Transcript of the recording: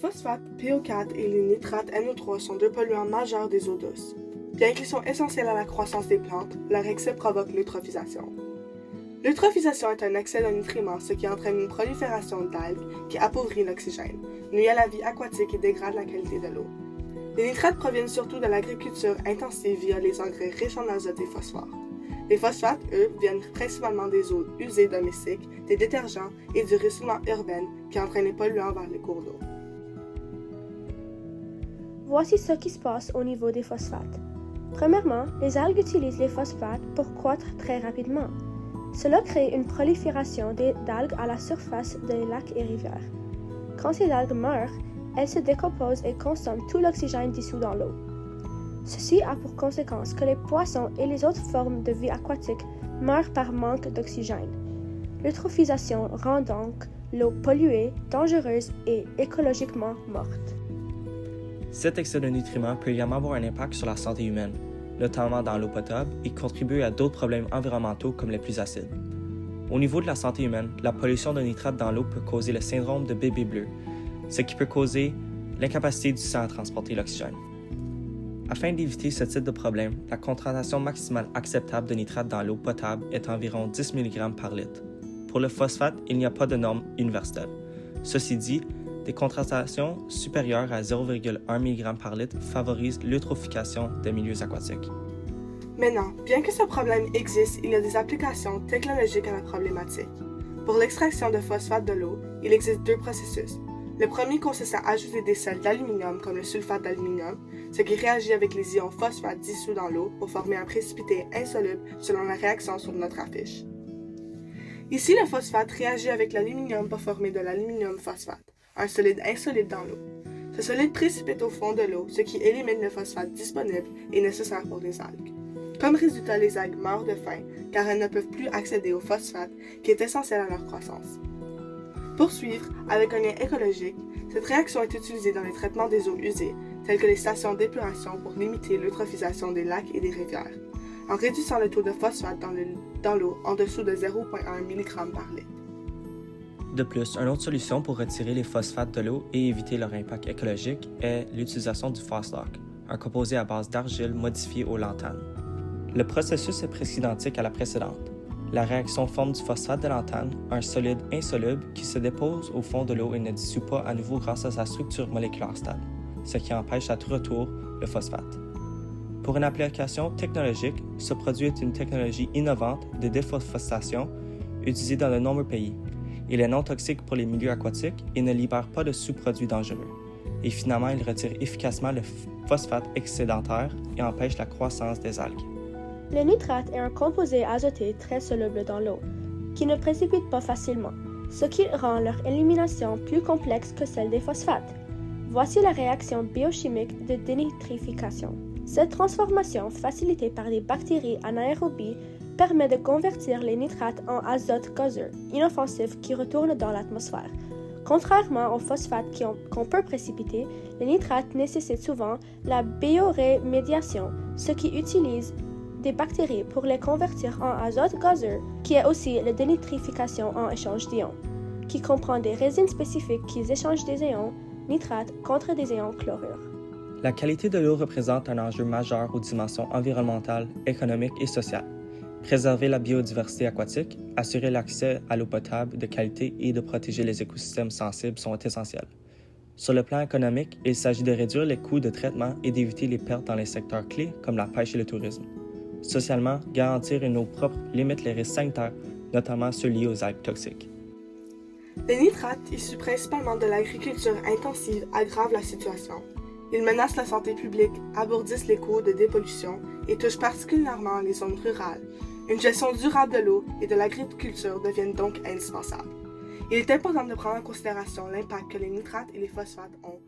phosphates PO4 et les nitrates NO3 sont deux polluants majeurs des eaux douces. Bien qu'ils sont essentiels à la croissance des plantes, leur excès provoque l'eutrophisation. L'eutrophisation est un excès d'un nutriment, ce qui entraîne une prolifération d'algues qui appauvrit l'oxygène, nuit à la vie aquatique et dégrade la qualité de l'eau. Les nitrates proviennent surtout de l'agriculture intensive via les engrais riches en azote et phosphore. Les phosphates, eux, viennent principalement des eaux usées domestiques, des détergents et du ruissellement urbain qui entraîne les polluants vers les cours d'eau. Voici ce qui se passe au niveau des phosphates. Premièrement, les algues utilisent les phosphates pour croître très rapidement. Cela crée une prolifération d'algues à la surface des lacs et rivières. Quand ces algues meurent, elles se décomposent et consomment tout l'oxygène dissous dans l'eau. Ceci a pour conséquence que les poissons et les autres formes de vie aquatique meurent par manque d'oxygène. L'eutrophisation rend donc l'eau polluée, dangereuse et écologiquement morte. Cet excès de nutriments peut également avoir un impact sur la santé humaine, notamment dans l'eau potable, et contribuer à d'autres problèmes environnementaux comme les plus acides. Au niveau de la santé humaine, la pollution de nitrates dans l'eau peut causer le syndrome de bébé bleu, ce qui peut causer l'incapacité du sang à transporter l'oxygène. Afin d'éviter ce type de problème, la concentration maximale acceptable de nitrate dans l'eau potable est environ 10 mg par litre. Pour le phosphate, il n'y a pas de norme universelle. Ceci dit, des concentrations supérieures à 0,1 mg par litre favorisent l'eutrophication des milieux aquatiques. Maintenant, bien que ce problème existe, il y a des applications technologiques à la problématique. Pour l'extraction de phosphate de l'eau, il existe deux processus. Le premier consiste à ajouter des sels d'aluminium comme le sulfate d'aluminium, ce qui réagit avec les ions phosphate dissous dans l'eau pour former un précipité insoluble selon la réaction sur notre affiche. Ici, le phosphate réagit avec l'aluminium pour former de l'aluminium phosphate, un solide insoluble dans l'eau. Ce solide précipite au fond de l'eau, ce qui élimine le phosphate disponible et nécessaire pour les algues. Comme résultat, les algues meurent de faim car elles ne peuvent plus accéder au phosphate qui est essentiel à leur croissance. Poursuivre, avec un lien écologique, cette réaction est utilisée dans les traitements des eaux usées, tels que les stations d'épuration pour limiter l'eutrophisation des lacs et des rivières, en réduisant le taux de phosphate dans l'eau en dessous de 0,1 mg par litre. De plus, une autre solution pour retirer les phosphates de l'eau et éviter leur impact écologique est l'utilisation du Phoslock, un composé à base d'argile modifié au lantane. Le processus est presque identique à la précédente. La réaction forme du phosphate de lantane, un solide insoluble qui se dépose au fond de l'eau et ne dissout pas à nouveau grâce à sa structure moléculaire stable, ce qui empêche à tout retour le phosphate. Pour une application technologique, ce produit est une technologie innovante de déphosphation utilisée dans de nombreux pays. Il est non toxique pour les milieux aquatiques et ne libère pas de sous-produits dangereux. Et finalement, il retire efficacement le phosphate excédentaire et empêche la croissance des algues. Le nitrate est un composé azoté très soluble dans l'eau, qui ne précipite pas facilement, ce qui rend leur élimination plus complexe que celle des phosphates. Voici la réaction biochimique de dénitrification. Cette transformation, facilitée par des bactéries anaérobies, permet de convertir les nitrates en azote gazeux, inoffensif qui retourne dans l'atmosphère. Contrairement aux phosphates qu'on peut précipiter, les nitrates nécessitent souvent la biorémédiation, ce qui utilise des bactéries pour les convertir en azote gazeux, qui est aussi la dénitrification en échange d'ions, qui comprend des résines spécifiques qui échangent des ions nitrates contre des ions chlorure. La qualité de l'eau représente un enjeu majeur aux dimensions environnementales, économiques et sociales. Préserver la biodiversité aquatique, assurer l'accès à l'eau potable de qualité et de protéger les écosystèmes sensibles sont essentiels. Sur le plan économique, il s'agit de réduire les coûts de traitement et d'éviter les pertes dans les secteurs clés comme la pêche et le tourisme. Socialement, garantir une eau propre limite les risques sanitaires, notamment ceux liés aux algues toxiques. Les nitrates, issus principalement de l'agriculture intensive, aggravent la situation. Ils menacent la santé publique, alourdissent les coûts de dépollution et touchent particulièrement les zones rurales. Une gestion durable de l'eau et de l'agriculture deviennent donc indispensables. Il est important de prendre en considération l'impact que les nitrates et les phosphates ont